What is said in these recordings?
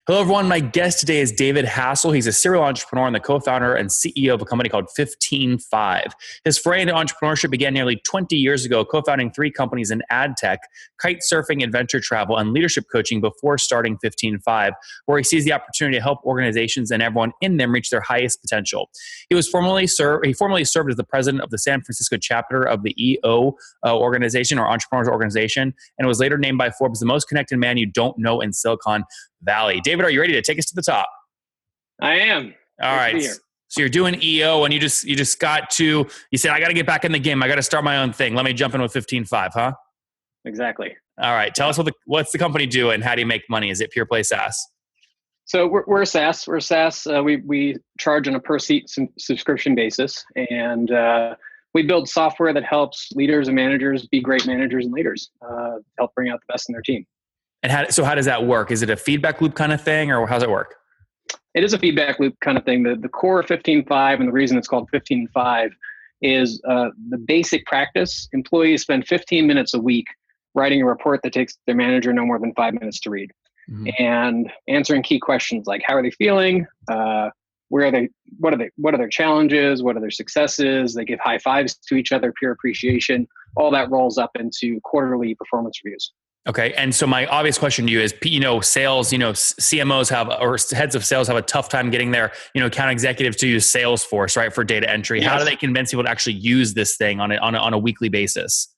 Hello, everyone. My guest today is David Hassell. He's a serial entrepreneur and the co-founder and CEO of a company called 15Five. His foray into entrepreneurship began nearly 20 years ago, co-founding 3 companies in ad tech, kite surfing, adventure travel, and leadership coaching before starting 15Five, where he sees the opportunity to help organizations and everyone in them reach their highest potential. He formerly served as the president of the San Francisco chapter of the EO organization, or Entrepreneurs Organization, and was later named by Forbes the most connected man you don't know in Silicon Valley. David, are you ready to take us to the top? I am. All right. So you're doing EO and you said, I got to get back in the game. I got to start my own thing. Let me jump in with 15Five, huh? Exactly. All right. Tell us what's the company do and how do you make money? Is it pure play SaaS? So we're SaaS. We're SaaS. We charge on a per seat subscription basis, and we build software that helps leaders and managers be great managers and leaders, help bring out the best in their team. And how does that work? Is it a feedback loop kind of thing, or how's it work? It is a feedback loop kind of thing. The core of 15Five, and the reason it's called 15Five, is the basic practice. Employees spend 15 minutes a week writing a report that takes their manager no more than 5 minutes to read, and answering key questions like how are they feeling, where are they, what are their challenges, what are their successes. They give high fives to each other, peer appreciation. All that rolls up into quarterly performance reviews. Okay. And so my obvious question to you is, sales, CMOs or heads of sales have a tough time getting their, account executives to use Salesforce, right, for data entry. Yes. How do they convince people to actually use this thing on a weekly basis?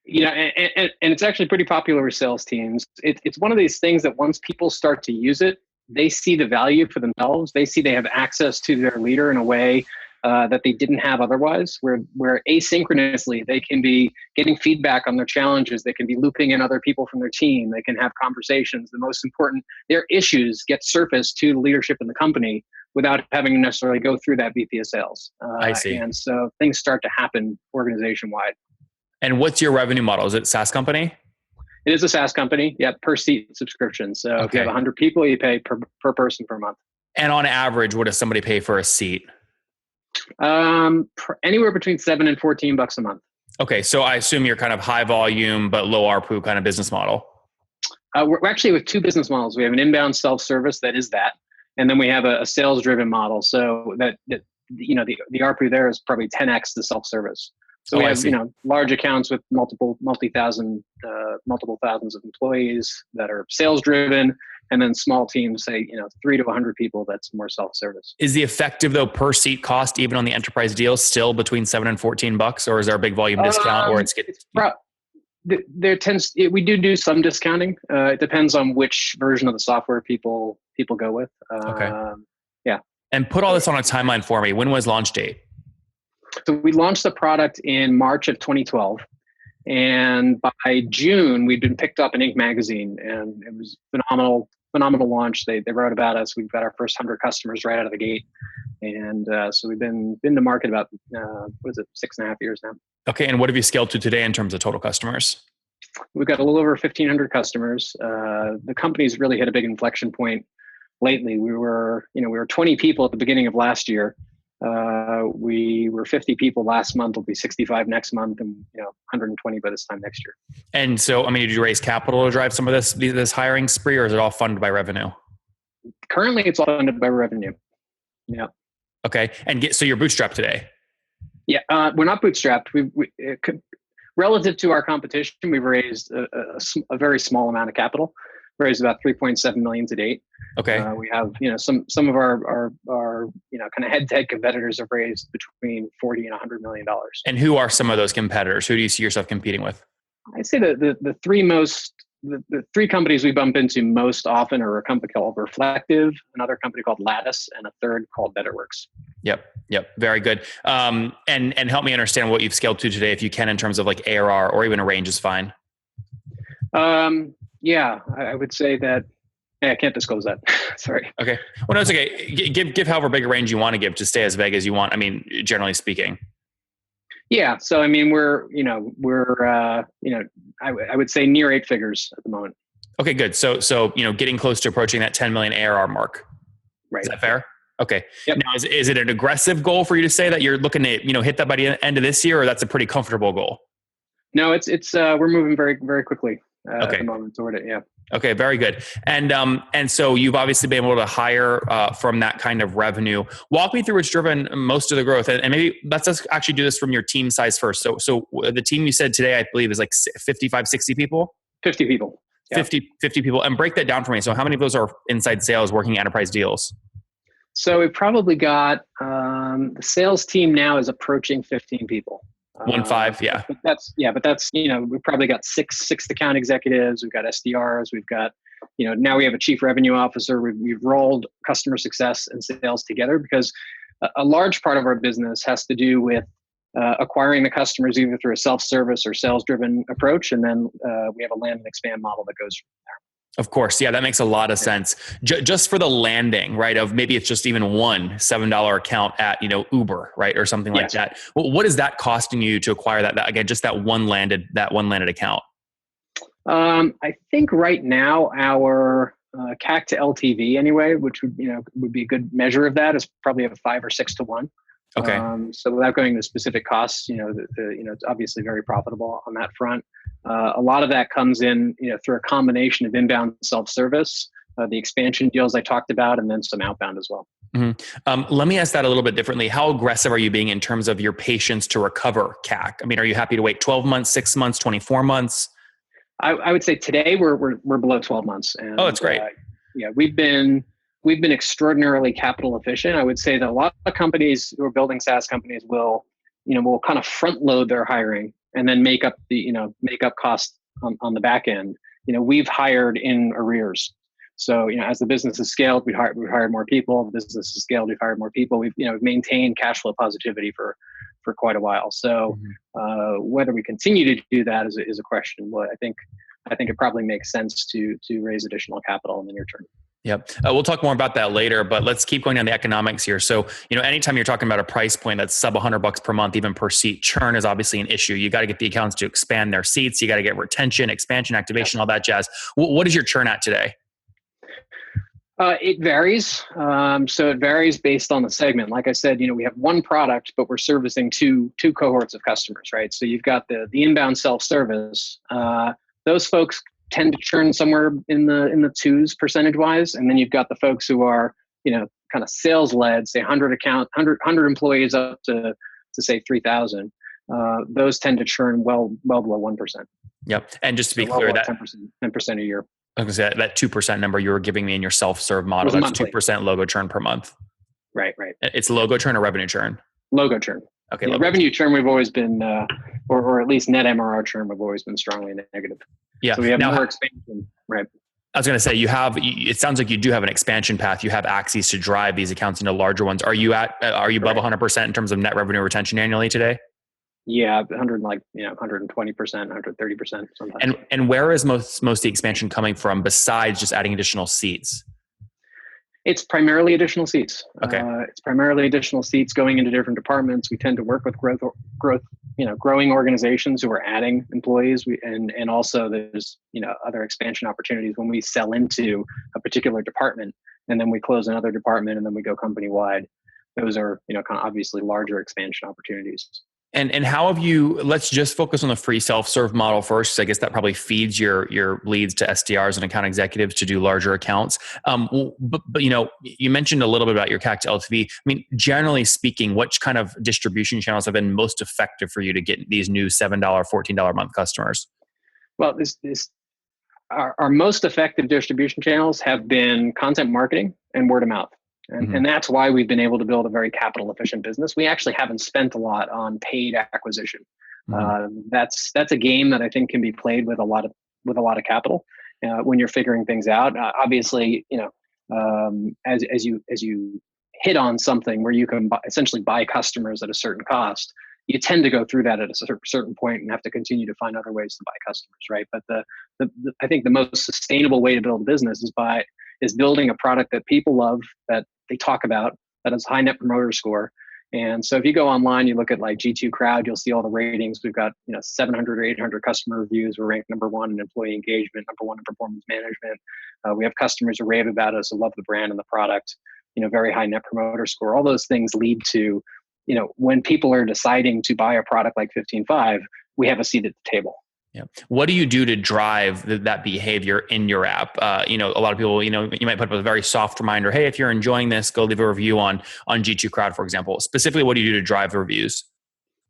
And it's actually pretty popular with sales teams. It's one of these things that once people start to use it, they see the value for themselves. They see they have access to their leader in a way that they didn't have otherwise, where asynchronously they can be getting feedback on their challenges. They can be looping in other people from their team. They can have conversations. The most important, their issues get surfaced to the leadership in the company without having to necessarily go through that VP of sales. I see. And so things start to happen organization-wide. And what's your revenue model? Is it a SaaS company? It is a SaaS company. Yeah, per seat subscription. So If you have 100 people, you pay per person per month. And on average, what does somebody pay for a seat? Anywhere between $7 and $14 a month. Okay, so I assume you're kind of high volume but low ARPU kind of business model. We're actually with 2 business models. We have an inbound self-service that is that, and then we have a sales-driven model. So that the ARPU there is probably 10x the self-service. So we have large accounts with multiple thousands of employees that are sales-driven. And then small teams, say, 3 to 100 people, that's more self-service. Is the effective, though, per seat cost, even on the enterprise deals, still between $7 and $14, or is there a big volume discount? Or we do some discounting. It depends on which version of the software people go with. Yeah. And put all this on a timeline for me. When was launch date? So we launched the product in March of 2012. And by June, we'd been picked up in Inc. magazine, and it was phenomenal launch. They wrote about us. We've got our first 100 customers right out of the gate. And so we've been to market about, 6.5 years now. Okay. And what have you scaled to today in terms of total customers? We've got a little over 1,500 customers. The company's really hit a big inflection point lately. We were 20 people at the beginning of last year. We were 50 people last month. We'll be 65 next month, and 120 by this time next year. And so, did you raise capital to drive some of this hiring spree, or is it all funded by revenue? Currently, it's all funded by revenue. Yeah. Okay. And so you're bootstrapped today? Yeah, we're not bootstrapped. Relative to our competition, we've raised a very small amount of capital. We raised about $3.7 million to date. Okay. We have, some of our kind of head-to-head competitors have raised between $40 and $100 million. And who are some of those competitors? Who do you see yourself competing with? I'd say the three companies we bump into most often are a company called Reflective, another company called Lattice, and a third called BetterWorks. Yep. Very good. And help me understand what you've scaled to today, if you can, in terms of like ARR, or even a range is fine. Yeah, I would say that. I can't disclose that. Sorry. Okay. Well, no, it's okay. Give however big a range you want to give. Just stay as vague as you want. Generally speaking. Yeah. So, we're I would say near 8 figures at the moment. Okay, good. So, getting close to approaching that 10 million ARR mark. Right. Is that fair? Okay. Yep. Now, is it an aggressive goal for you to say that you're looking to, hit that by the end of this year, or that's a pretty comfortable goal? No, it's we're moving very, very quickly. at Okay. the moment toward it. Yeah. Okay, very good. And so you've obviously been able to hire from that kind of revenue. Walk me through what's driven most of the growth, and maybe let's just actually do this from your team size first. So the team you said today, I believe, is like 55, 60 people. 50 people. Yeah. 50 people, and break that down for me. So how many of those are inside sales working enterprise deals? So we've probably got the sales team now is approaching 15 people. 15, yeah. But that's we've probably got six account executives. We've got SDRs. We've got now we have a chief revenue officer. We've rolled customer success and sales together because a large part of our business has to do with acquiring the customers either through a self-service or sales-driven approach, and then we have a land and expand model that goes from there. Of course. Yeah, that makes a lot of sense. Just for the landing, right? Of maybe it's just even one $7 account at, Uber, right? Or something like that. Well, what is that costing you to acquire that again, just that one landed account? I think right now our CAC to LTV anyway, which would be a good measure of that, is probably a 5 or 6 to 1. Okay. So without going into specific costs, it's obviously very profitable on that front. A lot of that comes in, through a combination of inbound self-service, the expansion deals I talked about, and then some outbound as well. Mm-hmm. Let me ask that a little bit differently. How aggressive are you being in terms of your patience to recover CAC? I mean, are you happy to wait 12 months, 6 months, 24 months? I would say today we're below 12 months. And, oh, that's great. We've been extraordinarily capital efficient. I would say that a lot of companies who are building SaaS companies will kind of front load their hiring and then make up costs on the back end. We've hired in arrears. So, as the business has scaled, we've hired more people. The business has scaled, we've hired more people. We've maintained cash flow positivity for quite a while. So, whether we continue to do that is a question. Well, I think it probably makes sense to raise additional capital in the near term. Yep. We'll talk more about that later, but let's keep going down the economics here. So, anytime you're talking about a price point that's sub $100 per month, even per seat, churn is obviously an issue. You got to get the accounts to expand their seats. You got to get retention, expansion, activation, all that jazz. What is your churn at today? It varies. So it varies based on the segment. Like I said, we have one product, but we're servicing two cohorts of customers, right? So you've got the inbound self-service. Those folks tend to churn somewhere in the 2s percentage wise. And then you've got the folks who are, kind of sales led, say 100 employees up to say 3,000. Those tend to churn well below 1%. Yep. And just to be clear, that 10% a year. I was going to say that 2% number you were giving me in your self-serve model, that's monthly. 2% logo churn per month. Right. It's logo churn or revenue churn? Logo churn. Okay. Revenue churn, we've always been, or at least net MRR churn, we've always been strongly negative. Yeah. So we have more expansion, right? I was going to say, it sounds like you do have an expansion path. You have axes to drive these accounts into larger ones. Are you above 100% in terms of net revenue retention annually today? Yeah, 120%, 130% sometimes. And where is most of the expansion coming from besides just adding additional seats? It's primarily additional seats. Okay. It's primarily additional seats going into different departments. We tend to work with growing organizations who are adding employees. And also there's, other expansion opportunities when we sell into a particular department and then we close another department and then we go company wide. Those are, kind of obviously larger expansion opportunities. And how have you, let's just focus on the free self-serve model first, because I guess that probably feeds your leads to SDRs and account executives to do larger accounts. But you mentioned a little bit about your CAC to LTV. I mean, generally speaking, which kind of distribution channels have been most effective for you to get these new $7, $14 a month customers? Well, our most effective distribution channels have been content marketing and word of mouth. And that's why we've been able to build a very capital efficient business. We actually haven't spent a lot on paid acquisition. That's a game that I think can be played with a lot of capital when you're figuring things out. Obviously, as you hit on something where you can essentially buy customers at a certain cost, you tend to go through that at a certain point and have to continue to find other ways to buy customers, right? But I think the most sustainable way to build a business is building a product that people love, that they talk about, that has high net promoter score. And so if you go online, you look at like G2 Crowd, you'll see all the ratings. We've got 700 or 800 customer reviews. We're ranked number 1 in employee engagement, number 1 in performance management. We have customers who rave about us, who love the brand and the product. Very high net promoter score. All those things lead to, when people are deciding to buy a product like 15.5, we have a seat at the table. Yeah. What do you do to drive that behavior in your app? A lot of people, you might put up a very soft reminder. Hey, if you're enjoying this, go leave a review on G2 Crowd, for example. Specifically, what do you do to drive the reviews?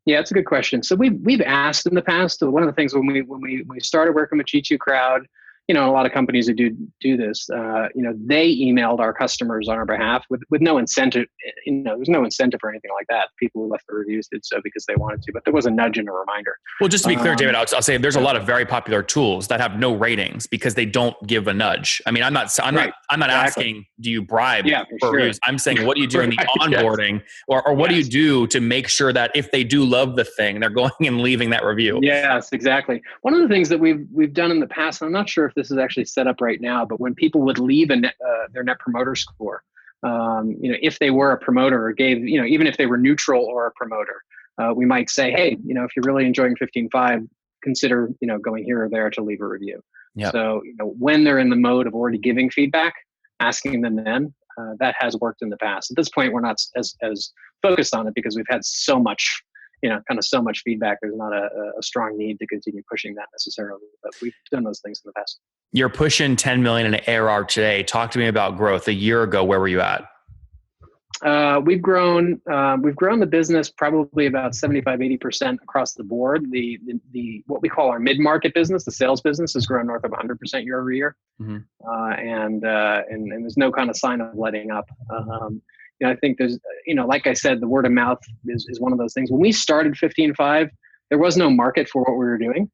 Yeah, it's a good question. So we've asked in the past. One of the things when we started working with G2 Crowd, a lot of companies that do this, they emailed our customers on our behalf with no incentive. There's no incentive or anything like that. People who left the reviews did so because they wanted to, but there was a nudge and a reminder. Well, just to be clear, David, I'll say there's a lot of very popular tools that have no ratings because they don't give a nudge. I mean, I'm not exactly. asking, do you bribe for reviews? I'm saying, what do you do in the onboarding, yes. or what do you do to make sure that if they do love the thing, they're going and leaving that review? Yes, exactly. One of the things that we've done in the past, and I'm not sure if this is actually set up right now, but when people would leave their net promoter score, if they were a promoter or gave, even if they were neutral or a promoter, we might say, hey, if you're really enjoying 15.5, consider, going here or there to leave a review. Yep. So, when they're in the mode of already giving feedback, asking them then, that has worked in the past. At this point, we're not as focused on it because we've had so much, so much feedback. There's not a strong need to continue pushing that necessarily, but we've done those things in the past. You're pushing 10 million in ARR today. Talk to me about growth. A year ago, where were you at? We've grown the business probably about 75-80% across the board. The what we call our mid-market business, the sales business, has grown north of 100% year over year. Mm-hmm. And there's no kind of sign of letting up. I think there's, like I said, the word of mouth is one of those things. When we started 15.5, there was no market for what we were doing.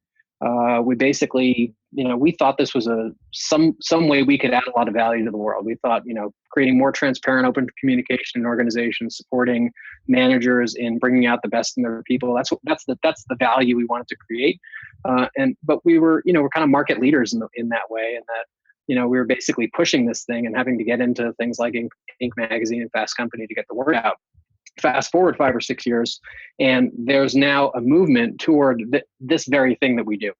We basically, we thought this was some way we could add a lot of value to the world. We thought, creating more transparent, open communication in organizations, supporting managers in bringing out the best in their people. That's the value we wanted to create. But we were, we're kind of market leaders in that way, and that, we were basically pushing this thing and having to get into things like Inc. Magazine and Fast Company to get the word out. Fast forward 5 or 6 years, and there's now a movement toward this very thing that we do.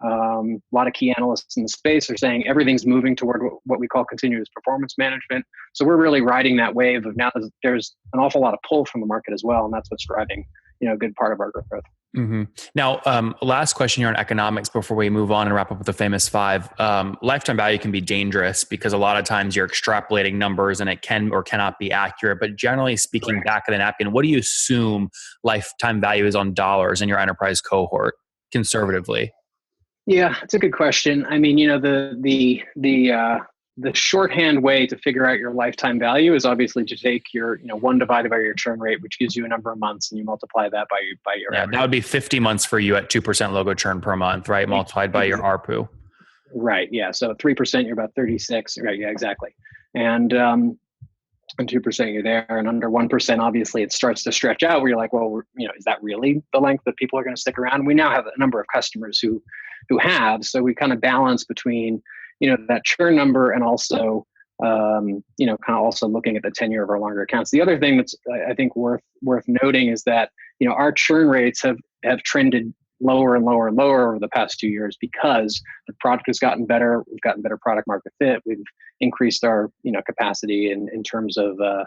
A lot of key analysts in the space are saying everything's moving toward what we call continuous performance management. So we're really riding that wave of now there's an awful lot of pull from the market as well, and that's what's driving a good part of our growth. Mm-hmm. Now, last question here on economics before we move on and wrap up with the famous 5. Lifetime value can be dangerous because a lot of times you're extrapolating numbers and it can or cannot be accurate. But generally speaking, back of the napkin, what do you assume lifetime value is on dollars in your enterprise cohort conservatively? Yeah, it's a good question. I mean, the shorthand way to figure out your lifetime value is obviously to take your 1 divided by your churn rate, which gives you a number of months, and you multiply that by your average. That would be 50 months for you at 2% logo churn per month, right? Multiplied by your ARPU. Right. Yeah. So 3%, you're about 36. Right. Yeah. Exactly. And 2%, you're there, and under 1%, obviously, it starts to stretch out. Where you're like, well, is that really the length that people are going to stick around? And we now have a number of customers who have, so we kind of balance between that churn number and also kind of also looking at the tenure of our longer accounts. The other thing that's I think worth noting is that our churn rates have trended lower and lower and lower over the past 2 years because the product has gotten better. We've gotten better product market fit. We've increased our capacity in terms of our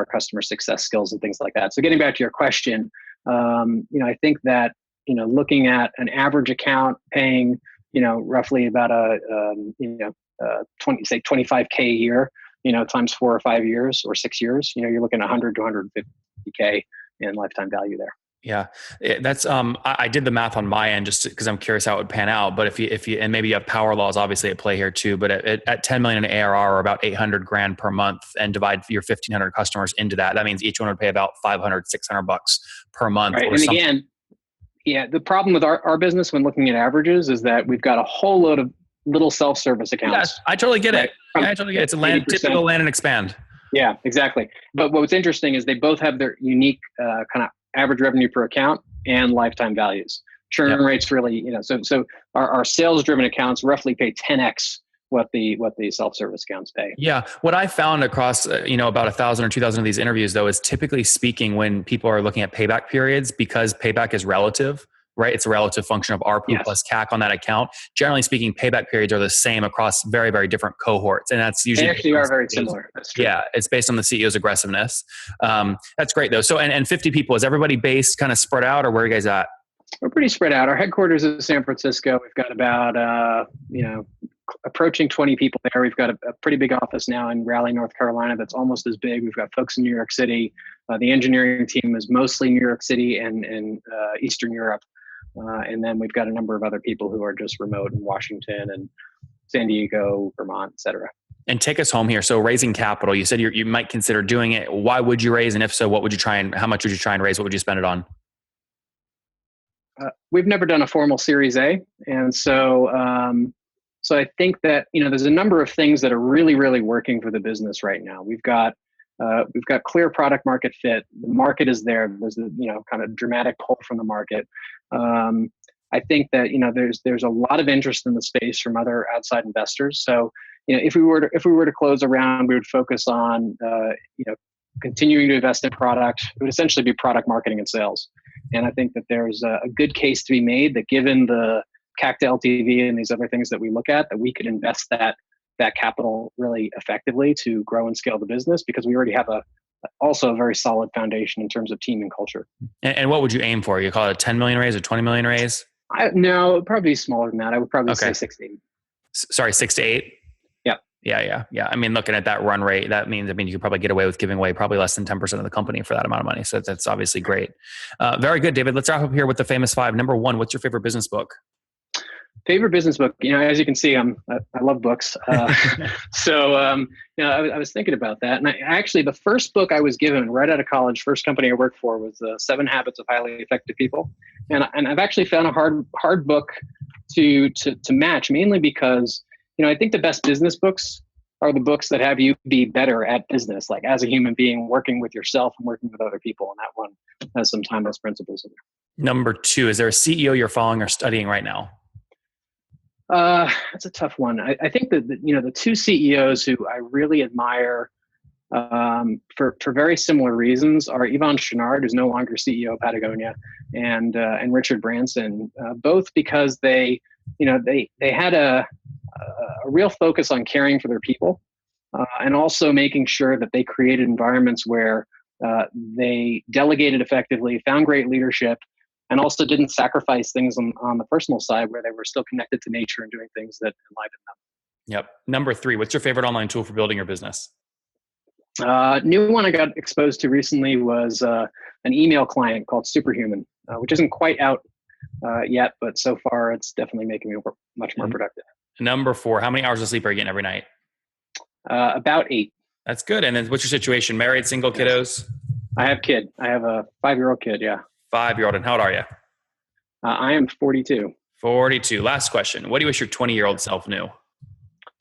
customer success skills and things like that. So getting back to your question, I think that looking at an average account paying roughly about 25K a year, times 4 or 5 years or 6 years, you're looking at 100 to 150K in lifetime value there. Yeah, that's I did the math on my end just because I'm curious how it would pan out. But if you and maybe you have power laws obviously at play here too. But at 10 million in ARR or about 800 grand per month, and divide your 1,500 customers into that means each one would pay about $500, $600 per month. Right. And something. Again, yeah, the problem with our business when looking at averages is that we've got a whole load of little self-service accounts. Yes, I totally get it. I totally get it. It's a typical land and expand. Yeah, exactly. But what's interesting is they both have their unique kind of average revenue per account and lifetime values. Churn rates really, so our sales-driven accounts roughly pay 10x what the self-service accounts pay. Yeah. What I found across, about 1,000 or 2,000 of these interviews though, is typically speaking when people are looking at payback periods, because payback is relative, right? It's a relative function of ARPU plus CAC on that account. Generally speaking, payback periods are the same across very, very different cohorts. And that's usually— They actually are very similar. That's true. Yeah. It's based on the CEO's aggressiveness. That's great though. So, and 50 people, is everybody based kind of spread out, or where are you guys at? We're pretty spread out. Our headquarters is San Francisco. We've got about, approaching 20 people there. We've got a pretty big office now in Raleigh, North Carolina that's almost as big. We've got folks in New York City. The engineering team is mostly New York City and Eastern Europe. And then we've got a number of other people who are just remote in Washington and San Diego, Vermont, et cetera. And take us home here. So raising capital, you said you might consider doing it. Why would you raise? And if so, how much would you try and raise? What would you spend it on? We've never done a formal Series A. And so I think that, there's a number of things that are really, really working for the business right now. We've got clear product market fit. The market is there. There's a, kind of dramatic pull from the market. I think that, there's a lot of interest in the space from other outside investors. So, if we were to close a round, we would focus on, continuing to invest in product. It would essentially be product marketing and sales. And I think that there's a good case to be made that given the CAC to LTV and these other things that we look at, that we could invest that capital really effectively to grow and scale the business, because we already have also a very solid foundation in terms of team and culture. And what would you aim for? You call it a 10 million raise or 20 million raise? No, it'd probably be smaller than that. I would probably say 6 to 8. Sorry, 6 to 8? Yeah. Yeah. I mean, looking at that run rate, that means, you could probably get away with giving away probably less than 10% of the company for that amount of money. So that's obviously great. Very good, David. Let's wrap up here with the famous 5. Number 1, what's your favorite business book? Favorite business book? As you can see, I love books. So I was thinking about that. And actually, the first book I was given right out of college, first company I worked for, was 7 Habits of Highly Effective People. And I've actually found a hard book to match, mainly because I think the best business books are the books that have you be better at business, like as a human being, working with yourself and working with other people. And that one has some timeless principles in there. Number 2, is there a CEO you're following or studying right now? That's a tough one. I think that the 2 CEOs who I really admire for very similar reasons are Yvon Chouinard, who's no longer CEO of Patagonia, and Richard Branson, both because they had a real focus on caring for their people, and also making sure that they created environments where they delegated effectively, found great leadership, and also didn't sacrifice things on the personal side, where they were still connected to nature and doing things that enlivened them. Yep. Number 3, what's your favorite online tool for building your business? New one I got exposed to recently was an email client called Superhuman, which isn't quite out yet, but so far it's definitely making me much more productive. Number 4, how many hours of sleep are you getting every night? About 8. That's good. And then what's your situation? Married, single, kiddos? I have kid. I have a 5-year-old kid. Yeah. 5-year-old. And how old are you? I am 42. 42. Last question. What do you wish your 20-year-old self knew?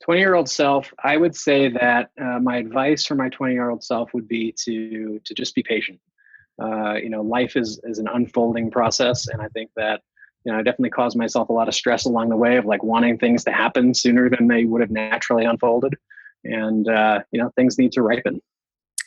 20-year-old self, I would say that my advice for my 20-year-old self would be to just be patient. Life is an unfolding process. And I think that, I definitely caused myself a lot of stress along the way of wanting things to happen sooner than they would have naturally unfolded. And, things need to ripen.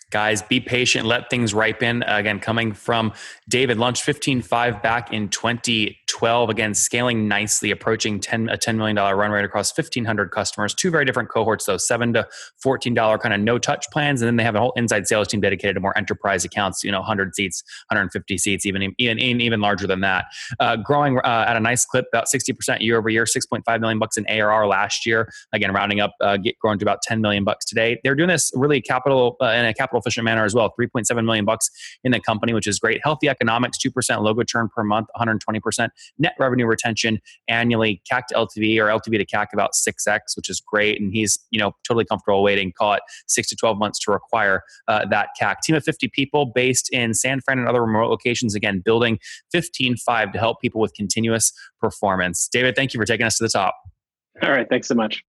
Guys, be patient. Let things ripen. Again, coming from David, launched 15.5 back in 2012. Again, scaling nicely, approaching a $10 million run rate across 1,500 customers. 2 very different cohorts, though, $7 to $14 kind of no-touch plans. And then they have a whole inside sales team dedicated to more enterprise accounts, 100 seats, 150 seats, even larger than that. Growing at a nice clip, about 60% year over year, $6.5 million in ARR last year. Again, rounding up, growing to about $10 million today. They're doing this really in a capital efficient manner as well. $3.7 million in the company, which is great. Healthy economics, 2% logo churn per month, 120% net revenue retention annually. CAC to LTV, or LTV to CAC, about 6x, which is great. And he's totally comfortable waiting, call it 6 to 12 months to acquire that CAC. Team of 50 people based in San Fran and other remote locations. Again, building 15.5 to help people with continuous performance. David, thank you for taking us to the top. All right, thanks so much.